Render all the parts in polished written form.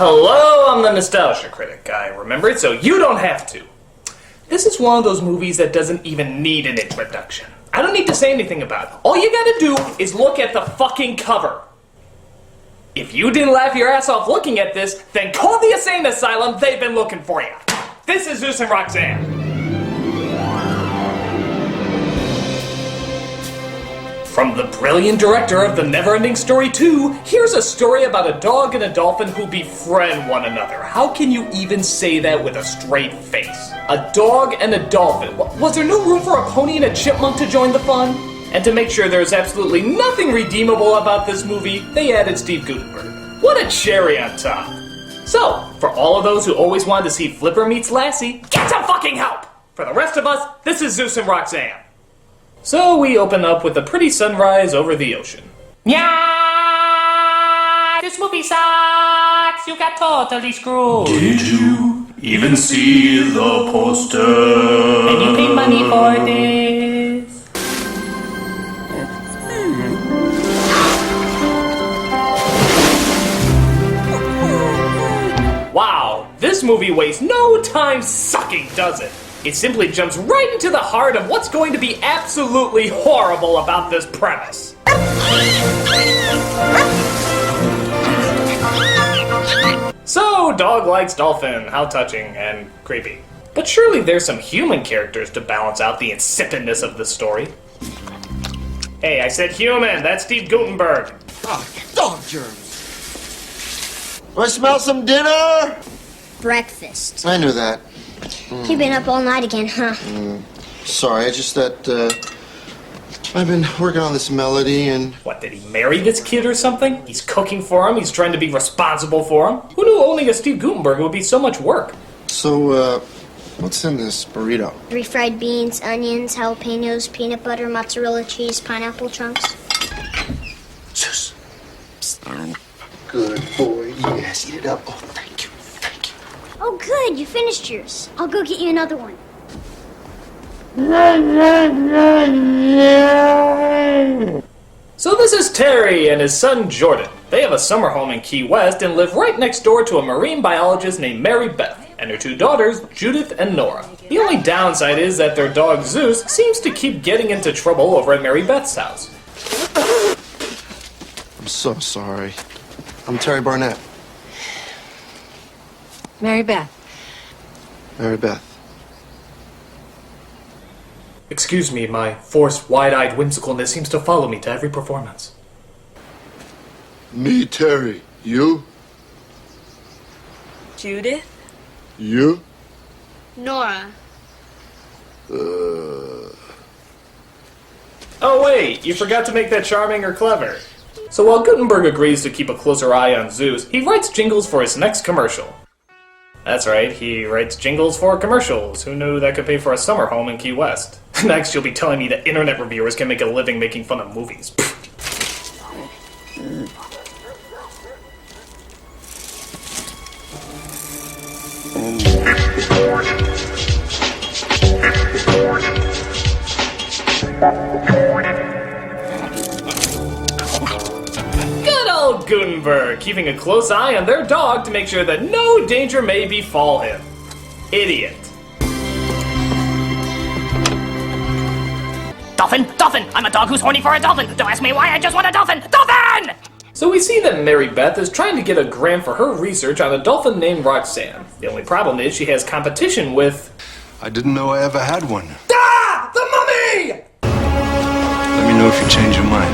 Hello, I'm the Nostalgia Critic. I remember it so you don't have to. This is one of those movies that doesn't even need an introduction. I don't need to say anything about it. All you gotta do is look at the fucking cover. If you didn't laugh your ass off looking at this, then call the insane asylum, they've been looking for you. This is Zeus and Roxanne. From the brilliant director of The Neverending Story 2, here's a story about a dog and a dolphin who befriend one another. How can you even say that with a straight face? A dog and a dolphin. Was there no room for a pony and a chipmunk to join the fun? And to make sure there's absolutely nothing redeemable about this movie, they added Steve Guttenberg. What a cherry on top. So, for all of those who always wanted to see Flipper meets Lassie, get some fucking help! For the rest of us, this is Zeus and Roxanne. So we open up with a pretty sunrise over the ocean. Yeah, this movie sucks. You got totally screwed. Did you even see the poster? And you pay money for this. Wow, this movie wastes no time sucking, does it? It simply jumps right into the heart of what's going to be absolutely horrible about this premise. So, dog likes dolphin. How touching and creepy. But surely there's some human characters to balance out the insipidness of the story. Hey, I said human. That's Steve Guttenberg. Oh, dog germs. Do I smell some dinner? Breakfast. I knew that. You've been up all night again, huh? Sorry, it's just that, I've been working on this melody and... What, did he marry this kid or something? He's cooking for him, he's trying to be responsible for him. Who knew owning a Steve Guttenberg would be so much work? So, what's in this burrito? 3 fried beans, onions, jalapenos, peanut butter, mozzarella cheese, pineapple chunks. Zeus. Good boy. Yes, eat it up. Oh, thank you. Oh, good. You finished yours. I'll go get you another one. So this is Terry and his son Jordan. They have a summer home in Key West and live right next door to a marine biologist named Mary Beth and her 2 daughters, Judith and Nora. The only downside is that their dog Zeus seems to keep getting into trouble over at Mary Beth's house. I'm so sorry. I'm Terry Barnett. Mary Beth. Mary Beth. Excuse me, my forced, wide-eyed whimsicalness seems to follow me to every performance. Me, Terry. You? Judith. You? Nora. Oh wait, you forgot to make that charming or clever. So while Gutenberg agrees to keep a closer eye on Zeus, he writes jingles for his next commercial. That's right, he writes jingles for commercials. Who knew that could pay for a summer home in Key West? Next, you'll be telling me that internet reviewers can make a living making fun of movies. Good old Gutenberg, keeping a close eye on their dog to make sure that no danger may befall him. Idiot. Dolphin! Dolphin! I'm a dog who's horny for a dolphin! Don't ask me why, I just want a dolphin! Dolphin! So we see that Mary Beth is trying to get a grant for her research on a dolphin named Roxanne. The only problem is she has competition with... I didn't know I ever had one. Ah! The mummy! Let me know if you change your mind.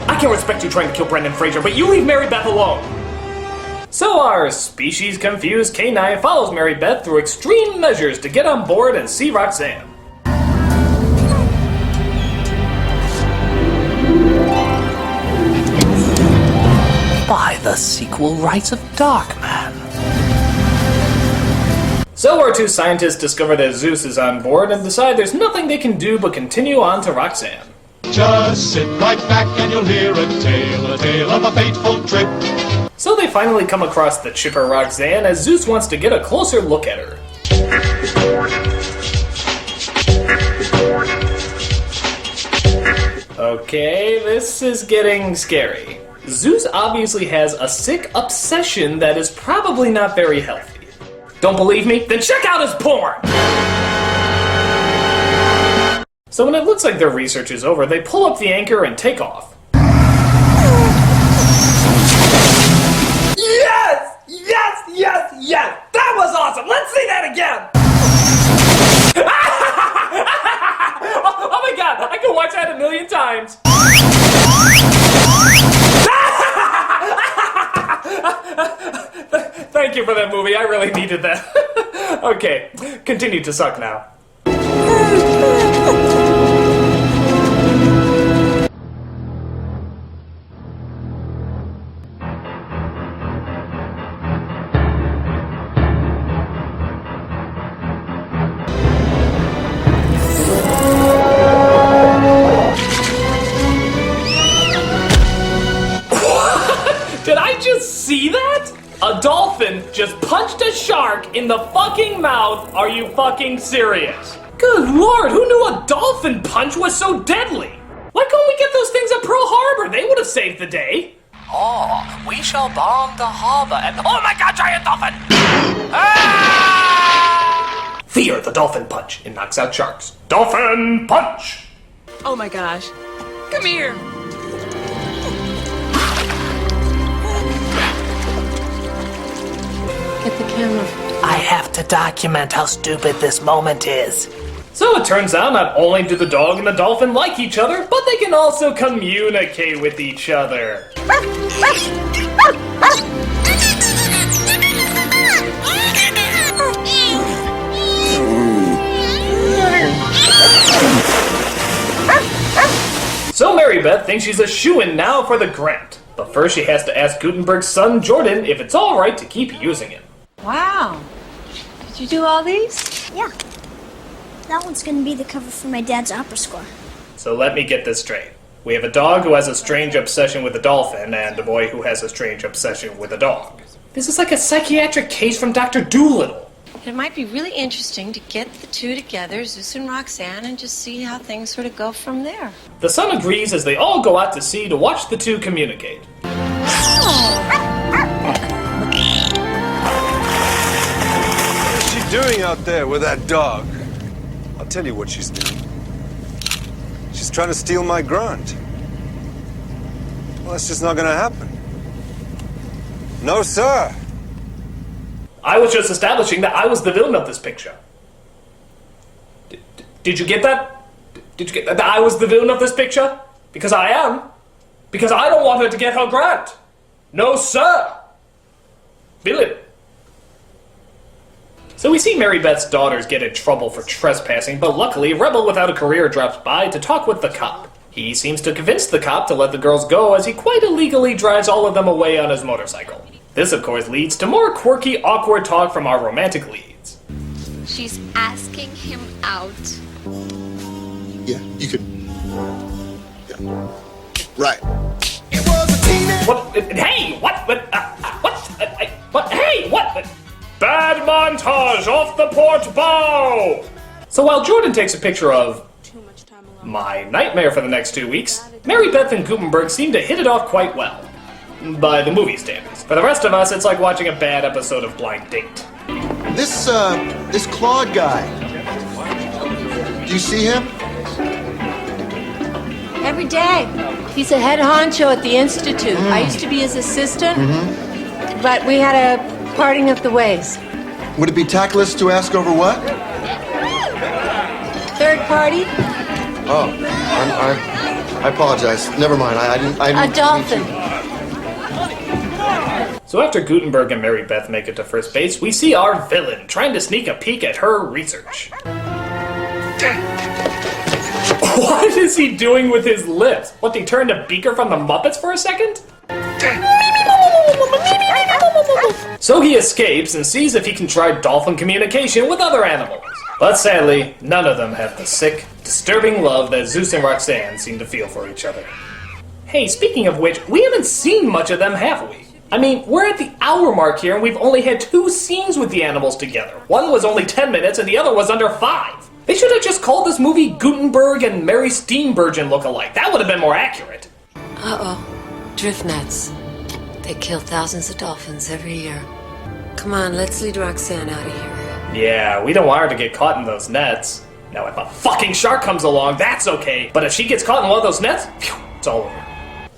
I can't respect you trying to kill Brendan Fraser, but you leave Mary Beth alone! So our species-confused canine follows Mary Beth through extreme measures to get on board and see Roxanne. By the sequel rights of Darkman. So our 2 scientists discover that Zeus is on board and decide there's nothing they can do but continue on to Roxanne. Just sit right back and you'll hear a tale of a fateful trip. So they finally come across the chipper Roxanne as Zeus wants to get a closer look at her. Okay, this is getting scary. Zeus obviously has a sick obsession that is probably not very healthy. Don't believe me? Then check out his porn! So when it looks like their research is over, they pull up the anchor and take off. Yes! Yes! Yes! Yes! That was awesome! Let's see that again! Oh my god! I can watch that 1,000,000 times! Thank you for that movie, I really needed that. Okay, continue to suck now. Did I just see that? A dolphin just punched a shark in the fucking mouth. Are you fucking serious? Good lord, who knew a dolphin punch was so deadly? Why couldn't we get those things at Pearl Harbor? They would have saved the day. Oh, we shall bomb the harbor and... Oh my god, giant dolphin! Ah! Fear the dolphin punch. It knocks out sharks. Dolphin punch! Oh my gosh. Come here. Get the camera. I have to document how stupid this moment is. So it turns out not only do the dog and the dolphin like each other, but they can also communicate with each other. So Mary Beth thinks she's a shoo-in now for the grant. But first she has to ask Gutenberg's son Jordan if it's alright to keep using it. Wow. Did you do all these? Yeah. That one's gonna be the cover for my dad's opera score. So let me get this straight. We have a dog who has a strange obsession with a dolphin, and a boy who has a strange obsession with a dog. This is like a psychiatric case from Dr. Dolittle. It might be really interesting to get the two together, Zeus and Roxanne, and just see how things sort of go from there. The son agrees as they all go out to sea to watch the two communicate. What's she doing out there with that dog? I'll tell you what she's doing. She's trying to steal my grant. Well, that's just not gonna happen. No, sir. I was just establishing that I was the villain of this picture. Did you get that? Did you get that I was the villain of this picture? Because I am. Because I don't want her to get her grant. No, sir. Villain. So we see Mary Beth's daughters get in trouble for trespassing, but luckily, Rebel without a career drops by to talk with the cop. He seems to convince the cop to let the girls go as he quite illegally drives all of them away on his motorcycle. This, of course, leads to more quirky, awkward talk from our romantic leads. She's asking him out. Yeah, you could. Yeah. Right. What? Hey! What? What? Hey! What? Bad montage off the port bow! So while Jordan takes a picture of my nightmare for the next 2 weeks, Mary Beth and Gutenberg seem to hit it off quite well. By the movie standards. For the rest of us, it's like watching a bad episode of Blind Date. This Claude guy. Do you see him? Every day. He's a head honcho at the Institute. I used to be his assistant, but we had a parting of the ways. Would it be tactless to ask over what? Third party? Oh, I apologize. Never mind. I didn't. A dolphin. So after Gutenberg and Mary Beth make it to first base, we see our villain trying to sneak a peek at her research. What is he doing with his lips? What, he turned to Beaker from the Muppets for a second? So he escapes and sees if he can try dolphin communication with other animals. But sadly, none of them have the sick, disturbing love that Zeus and Roxanne seem to feel for each other. Hey, speaking of which, we haven't seen much of them, have we? I mean, we're at the hour mark here and we've only had 2 scenes with the animals together. One was only 10 minutes and the other was under 5. They should have just called this movie Gutenberg and Mary Steenburgen look-alike. That would have been more accurate. Uh-oh. Drift nets. They kill thousands of dolphins every year. Come on, let's lead Roxanne out of here. Yeah, we don't want her to get caught in those nets. Now, if a fucking shark comes along, that's okay. But if she gets caught in one of those nets, phew, it's all over.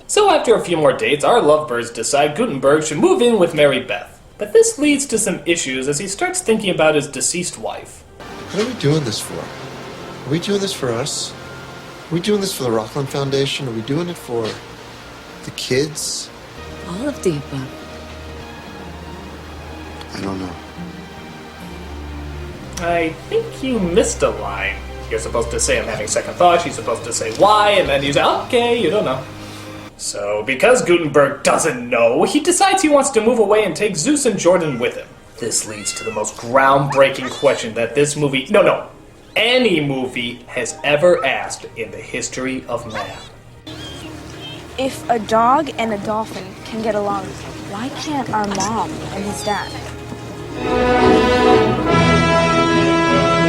So after a few more dates, our lovebirds decide Gutenberg should move in with Mary Beth. But this leads to some issues as he starts thinking about his deceased wife. What are we doing this for? Are we doing this for us? Are we doing this for the Rockland Foundation? Are we doing it for the kids? All of the above. I don't know. I think you missed a line. You're supposed to say I'm having second thoughts, you're supposed to say why, and then you say, okay, you don't know. So, because Gutenberg doesn't know, he decides he wants to move away and take Zeus and Jordan with him. This leads to the most groundbreaking question that this movie, any movie has ever asked in the history of man. If a dog and a dolphin can get along, why can't our mom and his dad?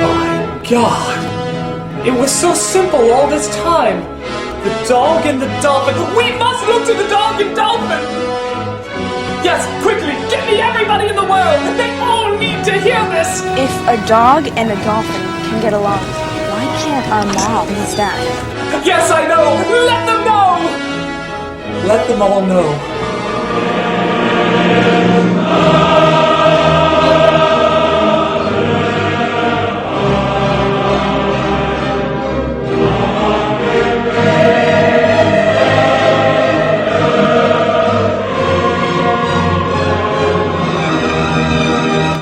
My God! It was so simple all this time! The dog and the dolphin! We must look to the dog and dolphin! Yes, quickly! Get me everybody in the world! They all need to hear this! If a dog and a dolphin can get along, why can't our mom and his dad? Yes, I know! Let them know! Let them all know.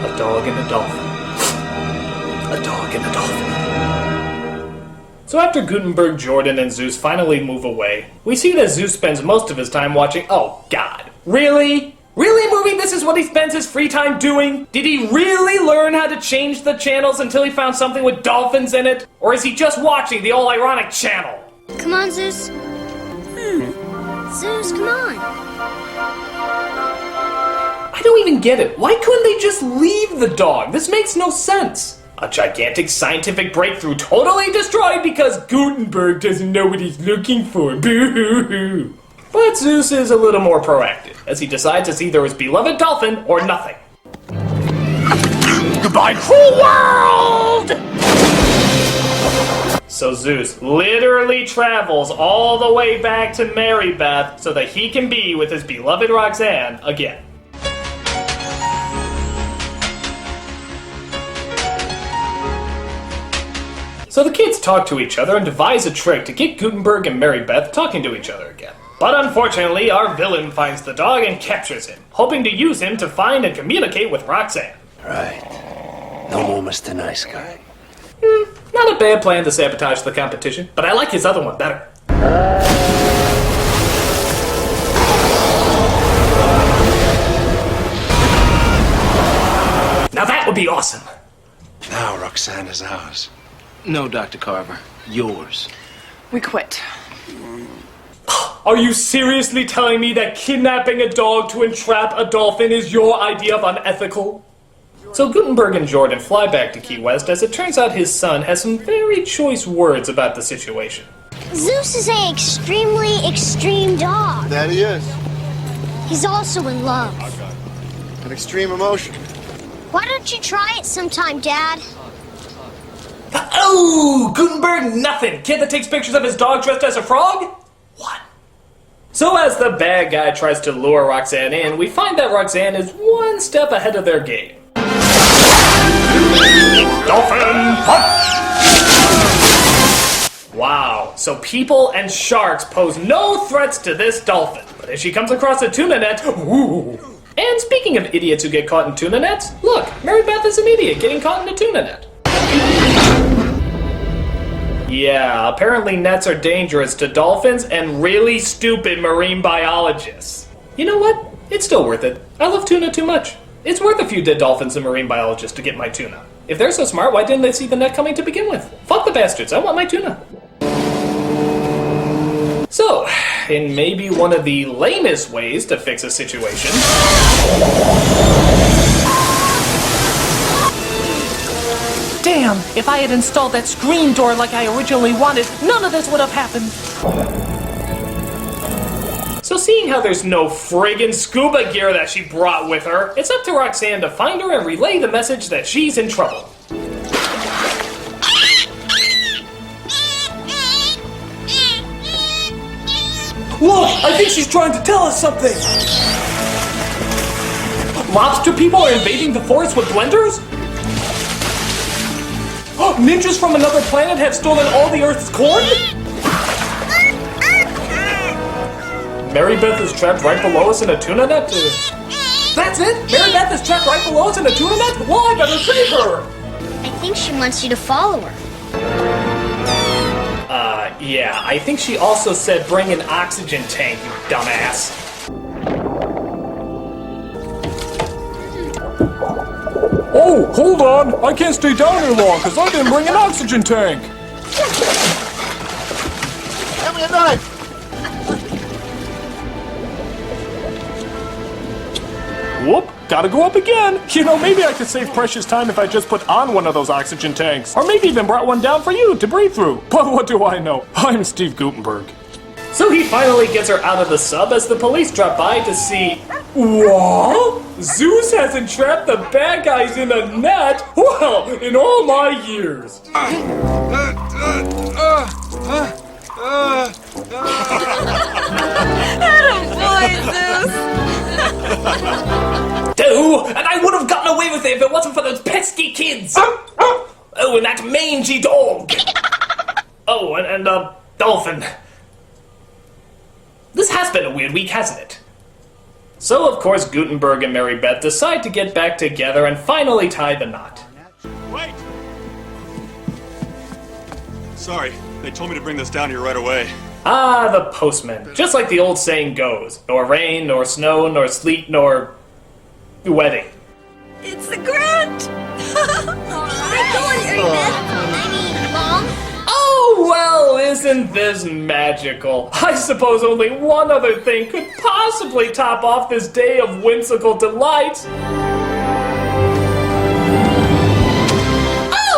A dog and a dolphin. A dog and a dolphin. So after Gutenberg, Jordan, and Zeus finally move away, we see that Zeus spends most of his time watching... Oh, God. Really? Really, movie? This is what he spends his free time doing? Did he really learn how to change the channels until he found something with dolphins in it? Or is he just watching the all-ironic channel? Come on, Zeus. Zeus, come on. I don't even get it. Why couldn't they just leave the dog? This makes no sense. A gigantic scientific breakthrough totally destroyed because Gutenberg doesn't know what he's looking for. Boo-hoo-hoo. But Zeus is a little more proactive, as he decides it's either his beloved dolphin or nothing. Goodbye, cruel world! So Zeus literally travels all the way back to Mary Beth so that he can be with his beloved Roxanne again. So the kids talk to each other and devise a trick to get Gutenberg and Mary Beth talking to each other again. But unfortunately, our villain finds the dog and captures him, hoping to use him to find and communicate with Roxanne. Right. No more Mr. Nice Guy. Not a bad plan to sabotage the competition, but I like his other one better. Now that would be awesome. Now Roxanne is ours. No, Dr. Carver. Yours. We quit. Are you seriously telling me that kidnapping a dog to entrap a dolphin is your idea of unethical? So Gutenberg and Jordan fly back to Key West as it turns out his son has some very choice words about the situation. Zeus is an extremely extreme dog. That he is. He's also in love. An extreme emotion. Why don't you try it sometime, Dad? Oh, Gutenberg, nothing. Kid that takes pictures of his dog dressed as a frog? What? So as the bad guy tries to lure Roxanne in, we find that Roxanne is one step ahead of their game. Dolphin punch! Wow, so people and sharks pose no threats to this dolphin. But if she comes across a tuna net, ooh. And speaking of idiots who get caught in tuna nets, look, Mary Beth is an idiot getting caught in a tuna net. Yeah, apparently nets are dangerous to dolphins and really stupid marine biologists. You know what? It's still worth it. I love tuna too much. It's worth a few dead dolphins and marine biologists to get my tuna. If they're so smart, why didn't they see the net coming to begin with? Fuck the bastards, I want my tuna. So, in maybe one of the lamest ways to fix a situation... Damn, if I had installed that screen door like I originally wanted, none of this would have happened. So seeing how there's no friggin' scuba gear that she brought with her, it's up to Roxanne to find her and relay the message that she's in trouble. Look, I think she's trying to tell us something. Lobster people are invading the forest with blenders? Ninjas from another planet have stolen all the Earth's corn? Mary Beth is trapped right below us in a tuna net? That's it? Mary Beth is trapped right below us in a tuna net? Well, I better save her! I think she wants you to follow her. Yeah, I think she also said bring an oxygen tank, you dumbass. Oh, hold on. I can't stay down here long because I didn't bring an oxygen tank. Give me a knife! Whoop, gotta go up again. You know, maybe I could save precious time if I just put on one of those oxygen tanks. Or maybe even brought one down for you to breathe through. But what do I know? I'm Steve Gutenberg. So he finally gets her out of the sub as the police drop by to see... What? Zeus has entrapped the bad guys in a net? Well, in all my years. And I would have gotten away with it if it wasn't for those pesky kids. Oh, and that mangy dog. Oh, and dolphin. This has been a weird week, hasn't it? So, of course, Gutenberg and Mary Beth decide to get back together and finally tie the knot. Wait! Sorry, they told me to bring this down here right away. Ah, the postman. Just like the old saying goes. Nor rain, nor snow, nor sleet, nor... wedding. It's the Grant! Oh, well, isn't this magical? I suppose only one other thing could possibly top off this day of whimsical delight.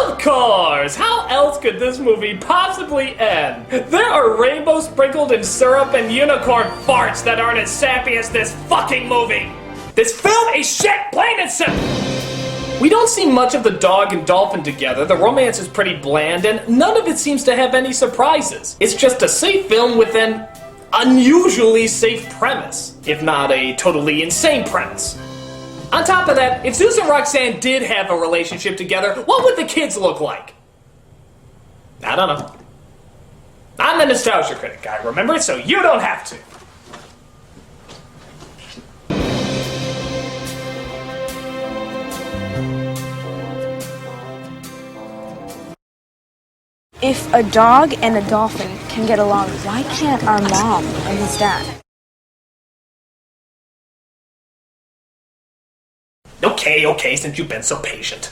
Of course! How else could this movie possibly end? There are rainbows sprinkled in syrup and unicorn farts that aren't as sappy as this fucking movie. This film is shit, plain and simple! We don't see much of the dog and dolphin together, the romance is pretty bland, and none of it seems to have any surprises. It's just a safe film with an unusually safe premise, if not a totally insane premise. On top of that, if Zeus and Roxanne did have a relationship together, what would the kids look like? I don't know. I'm the Nostalgia Critic guy, remember? So you don't have to. If a dog and a dolphin can get along, why can't our mom and his dad? Okay, since you've been so patient.